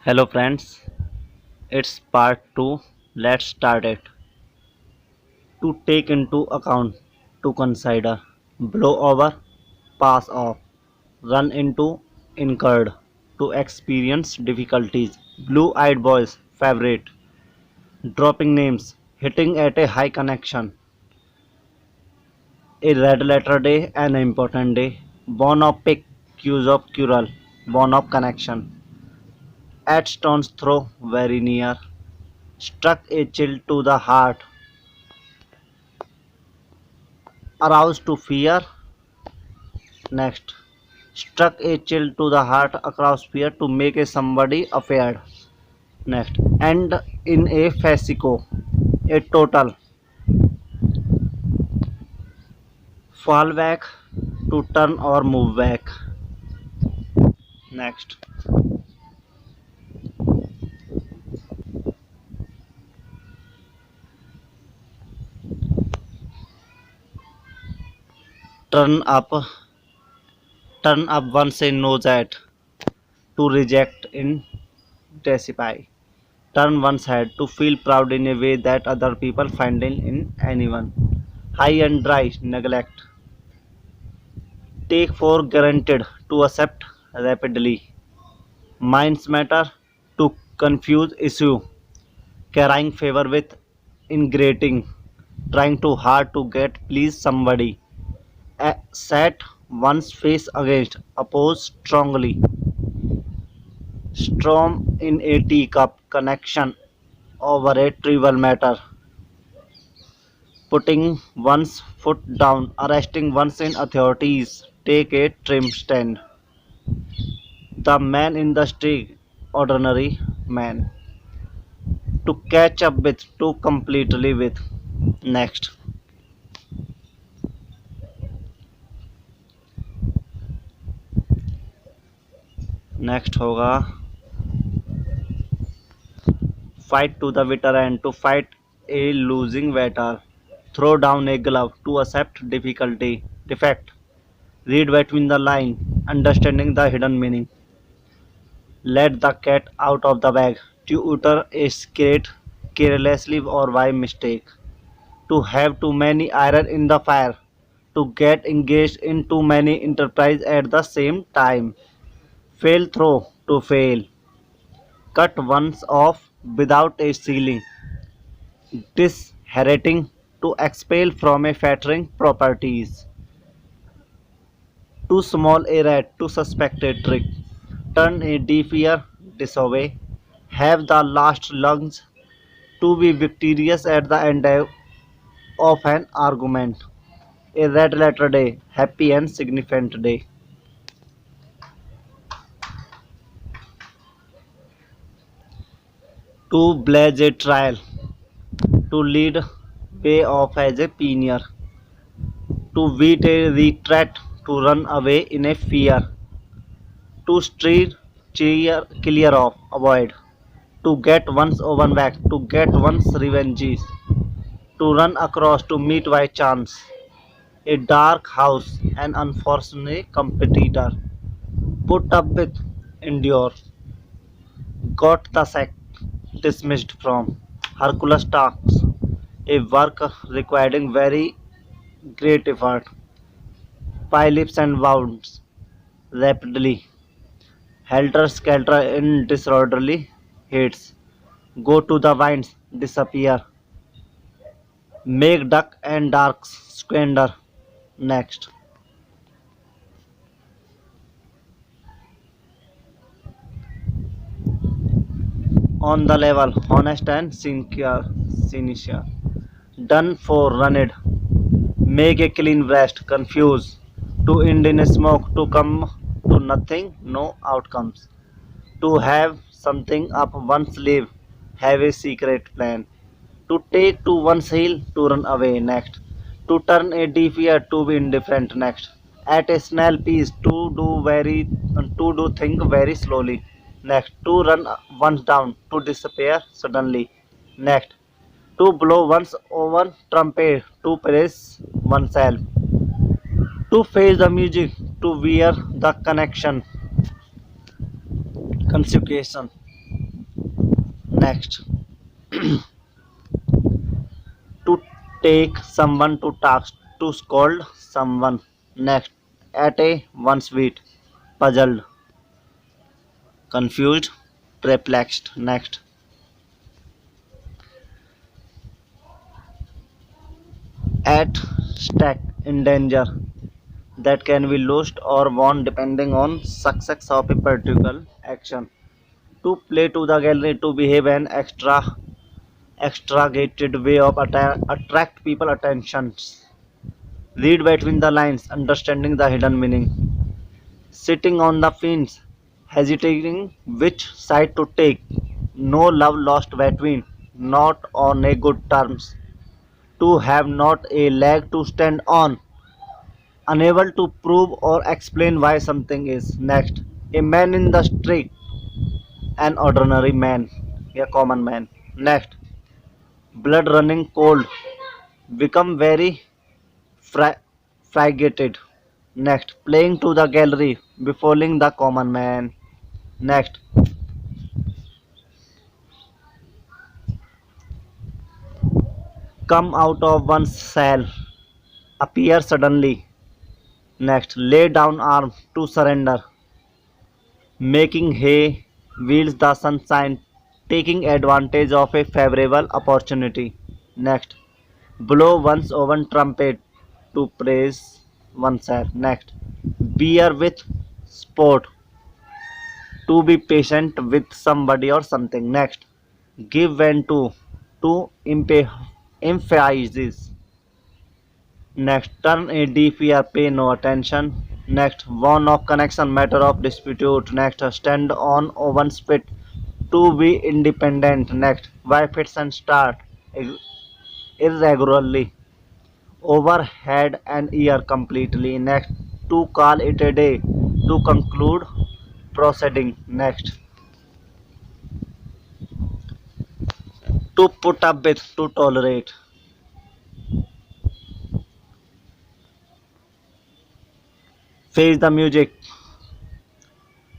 Hello friends, it's part 2. Let's start it. To take into account, to consider, blow over, pass off, run into, incurred, to experience difficulties, blue-eyed boys, favorite, dropping names, hitting at a high connection, a red letter day, an important day, born of pick, cues of curl, born of connection, at stone's throw, very near, struck a chill to the heart, aroused to fear. Next, struck a chill to the heart across fear to make a somebody afraid. Next, end in a fascicle, a total. Fall back, to turn or move back. Next, turn up, turn up once a nose at, to reject in decipy. Turn one's head to feel proud in a way that other people find in anyone. High and dry, neglect. Take for granted, to accept rapidly. Minds matter, to confuse issue. Carrying favor with ingrating. Trying too hard to get please somebody. Set one's face against, oppose strongly. Storm in a teacup, connection over a trivial matter. Putting one's foot down, arresting one's in authorities, take a trim stand. The man in the street, ordinary man. To catch up with, to completely with. Next. Next होगा fight to the bitter end, to fight a losing battle, throw down a glove, to accept difficulty, defect, read between the line, understanding the hidden meaning, let the cat out of the bag, to utter a secret carelessly or by mistake, to have too many iron in the fire, to get engaged in too many enterprise at the same time, fail through, to fail, cut once off without a ceiling, disinheriting, to expel from a fettering properties, too small a rat, to suspect a trick, turn a deaf ear, disobey, have the last lungs, to be victorious at the end of an argument, a red letter day, happy and significant day. To blaze a trail, to lead way off as a pioneer, to beat a retreat, to run away in a fear, to steer clear of, avoid, to get one's own back, to get one's revenges, to run across, to meet by chance, a dark house, an unfortunate competitor, put up with, endure, got the sack, dismissed from, Hercules tasks, a work requiring very great effort, by leaps and bounds, rapidly, helter-skelter in disorderly hits, go to the winds, disappear, make duck and dark squander. Next. On the level, honest and sincere. Done for runned. Make a clean breast, confuse. To end in smoke, to come to nothing, no outcomes. To have something up one's sleeve, have a secret plan. To take to one's heel, to run away next. To turn a deaf ear, to be indifferent next. At a snail pace, to do think very slowly next. To run once down, to disappear suddenly next. To blow one's own trumpet, to praise oneself, To face the music, to wear the connection, consequation. Next, to take someone to task, to scold someone. Next, at a one sweet, puzzled, confused, perplexed. Next, at stake, in danger, that can be lost or won depending on success of a particular action. To play to the gallery, to behave an exaggerated way of attract people attentions. Read between the lines, understanding the hidden meaning. Sitting on the fence, hesitating which side to take. No love lost between, not on a good terms. To have not a leg to stand on, unable to prove or explain why something is. Next, a man in the street, an ordinary man, a common man. Next, blood running cold, become very Fra- Frigated. Next, playing to the gallery, befalling the common man. Next, come out of one's cell, appear suddenly. Next, lay down arms to surrender, making hay, wields the sunshine, taking advantage of a favorable opportunity. Next, blow one's own trumpet to praise oneself. Next, bear with sport, to be patient with somebody or something. Next, give when to emphasize. Next, turn a deaf ear, pay no attention. Next, warn of connection, matter of dispute. Next, stand on one's feet, to be independent. Next, why fits and start irregularly, over head and ear completely. Next, to call it a day, to conclude proceeding. Next, to put up with, to tolerate. Face the music,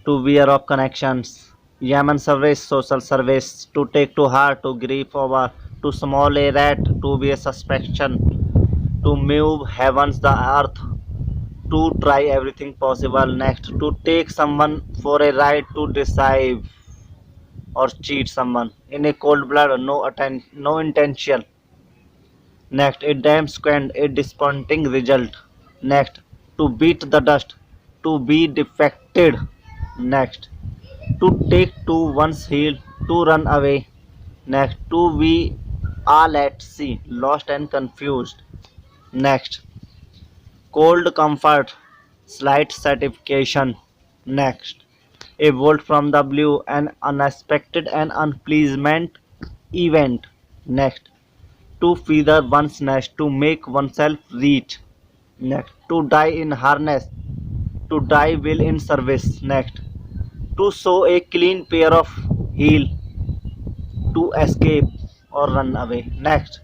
to wear of connections. Yemen service, social service, to take to heart, to grieve over, to small a rat, to be a suspicion, to move heavens the earth, to try everything possible. Next, to take someone for a ride, to deceive or cheat someone. In a cold blood, no intention. Next, a damn squint, a disappointing result. Next, to beat the dust, to be defected. Next, to take to one's heel, to run away. Next, to be all at sea, lost and confused. Next, cold comfort, slight satisfaction. Next, a bolt from the blue, an unexpected and unpleasant event. Next, to feather one's nest, to make oneself rich. Next, to die in harness, to die will in service. Next, to sew a clean pair of heel, to escape or run away. Next,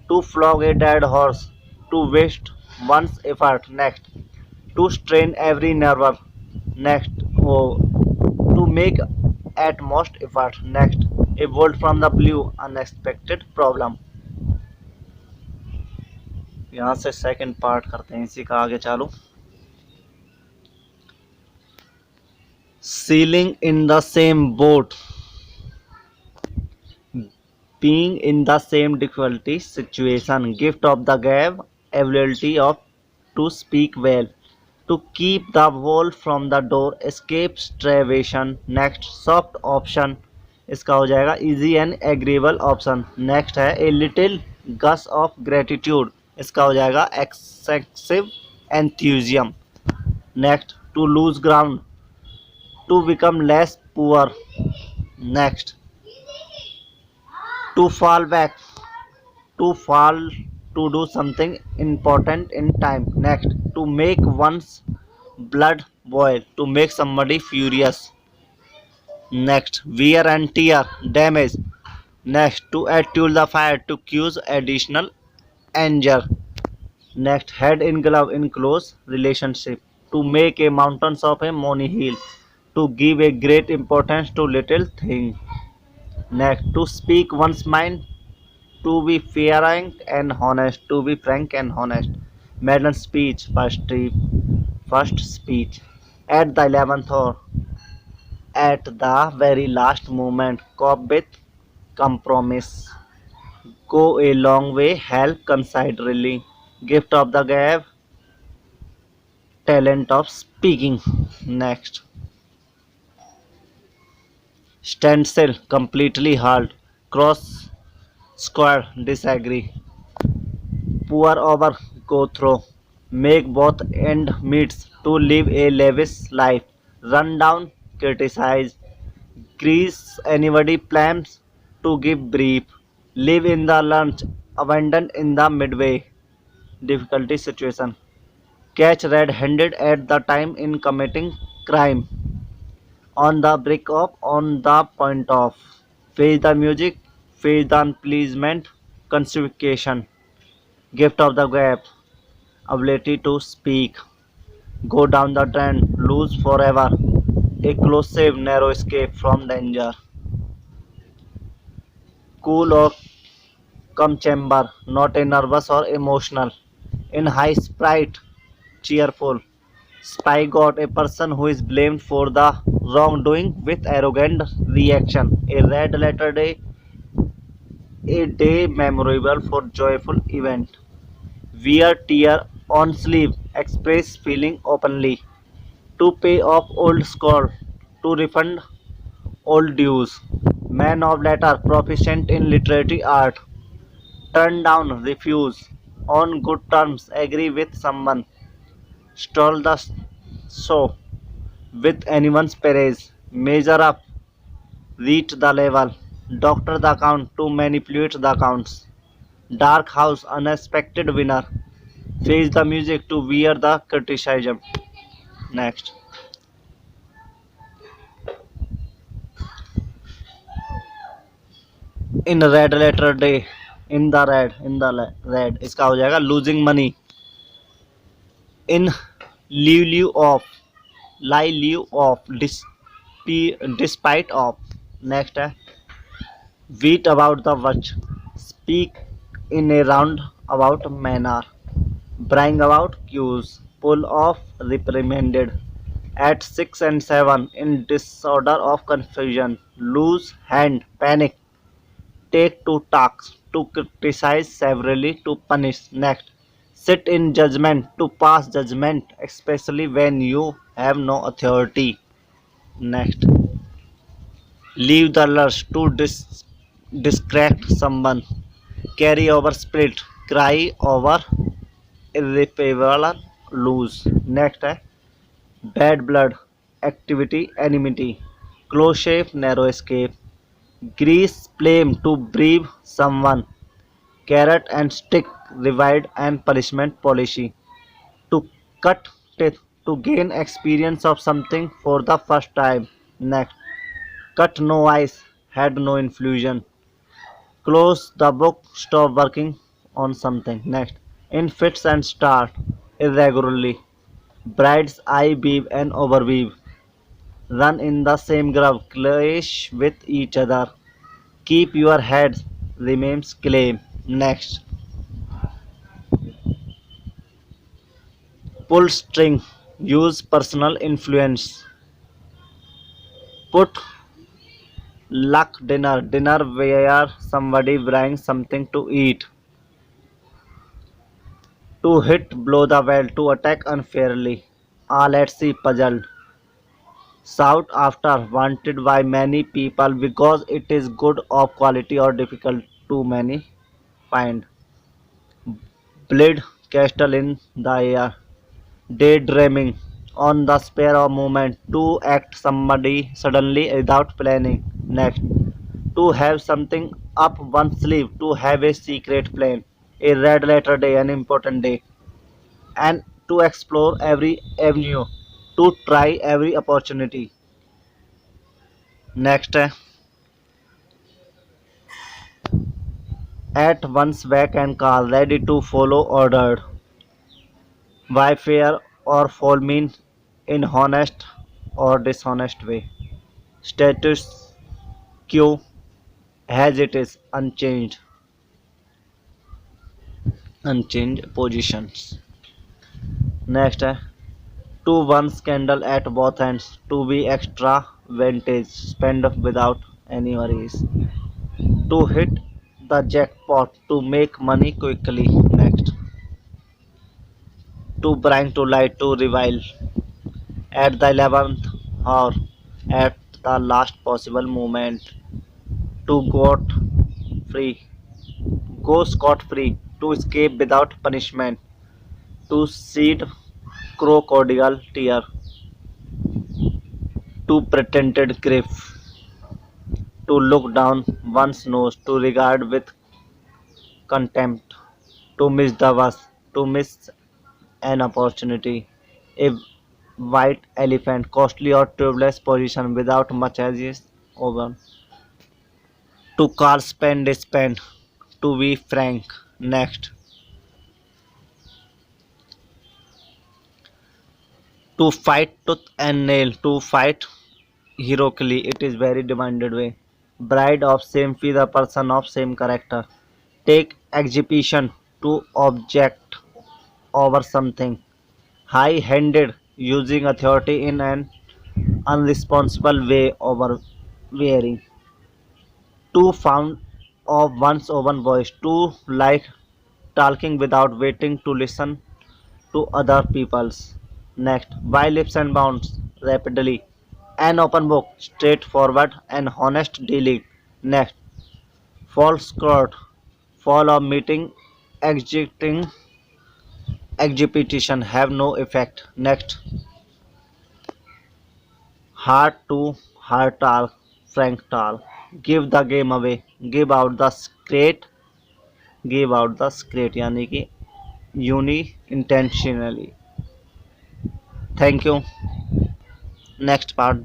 to flog a dead horse, to waste one's effort. Next, to strain every nerve. Next, oh, to make at most effort. Next, a bolt from the blue, unexpected problem. यहाँ से second part करते हैं इसी का आगे चालू. Sailing in the same boat, being in the same difficulty situation, gift of the gab, ability of to speak well, to keep the wall from the door, escape starvation. Next, soft option, इसका हो जाएगा easy and agreeable option. Next है a little gush of gratitude, इसका हो जाएगा excessive enthusiasm. Next, to lose ground, to become less poor. Next, to fall back, to fall, to do something important in time. Next, to make one's blood boil, to make somebody furious. Next, wear and tear, damage. Next, to add to the fire, to cause additional anger. Next, head in glove in close relationship. To make a mountains of a molehill. To give a great importance to little thing. Next, to speak one's mind. To be frank and honest. To be frank and honest. Maiden speech, first speech. At the 11th hour, at the very last moment, cope with compromise. Go a long way, help considerably. Gift of the gab, talent of speaking. Next, stand still, completely halt. Cross, square, disagree. Pour over, go through. Make both end meets to live a lavish life. Run down, criticize. Grease anybody plans to give brief. Live in the lunch, abandon in the midway. Difficulty situation. Catch red-handed at the time in committing crime. On the brink of, on the point of. Face the music, face the unpleasant, consummation. Gift of the gap, ability to speak. Go down the drain, lose forever. Exclusive narrow escape from danger. Cool or come chamber, not a nervous or emotional. In high sprite, cheerful. Spy got a person who is blamed for the wrongdoing with arrogant reaction. A red letter day, a day memorable for joyful event. Wear tear on sleeve, express feeling openly. To pay off old score, to refund old dues. Man of letter, proficient in literary art. Turn down, refuse. On good terms, agree with someone. Stall the show with anyone's praise. Measure up, reach the level. Doctor the account to manipulate the accounts. Dark house, unexpected winner. Face the music to wear the criticism. Next. In red letter day, in the red इसका हो जाएगा losing money. In lieu of, lie lieu of, despite of. Next है beat about the watch, speak in a round about manner, bring about cues, pull off reprimanded. At 6 and 7 in disorder of confusion, lose hand, panic, take to task, to criticize severely, to punish. Next, sit in judgment, to pass judgment, especially when you have no authority. Next, leave the lust, to distract someone, carry over spirit, cry over irreparable lose. Next है bad blood, activity, enmity, close shave, narrow escape, grease, flame, to breathe someone, carrot and stick, reward and punishment policy, to cut teeth, to gain experience of something for the first time. Next, cut no ice, had no infusion, close the book, stop working on something. Next, in fits and start irregularly, bride's eye beam and overweave, run in the same groove, clash with each other, keep your head, remains claim. Next, pull string, use personal influence, put luck dinner, dinner where somebody brings something to eat, to hit blow the well, to attack unfairly, all at sea puzzled, sought after, wanted by many people because it is good of quality or difficult to many find. Bleed castle in the air, daydreaming, on the spur of moment, to act somebody suddenly without planning. Next, to have something up one's sleeve, to have a secret plan, a red letter day, an important day, and to explore every avenue, to try every opportunity. Next, at once back and call, ready to follow order. Why fair or foul mean in honest or dishonest way. Status quo as it is unchanged positions. Next, to one scandal at both ends, to be extra vintage, spend without any worries. To hit the jackpot, to make money quickly. Next, to bring to light, to revile at the 11th hour, at the last possible moment, to free, go scot free, to escape without punishment, to shed crocodile tear, to pretended grief, to look down one's nose, to regard with contempt, to miss the bus, to miss an opportunity, a white elephant, costly or turbulent position without much as is over, to call spend is spend, to be frank. Next, to fight tooth and nail, to fight heroically, it is very demanded way. Bride of same fee, the person of same character. Take exhibition to object over something. High-handed, using authority in an unresponsible way over wearing. Too fond of one's own voice. Too like talking without waiting to listen to other people's. Next, by leaps and bounds, rapidly. An open book, straightforward and honest dealing. Next, false skirt, fall of meeting, exiting, exhibition have no effect. Next, heart to heart talk, frank talk. Give the game away, give out the secret, give out the secret यानी कि uni intentionally. Thank you. Next part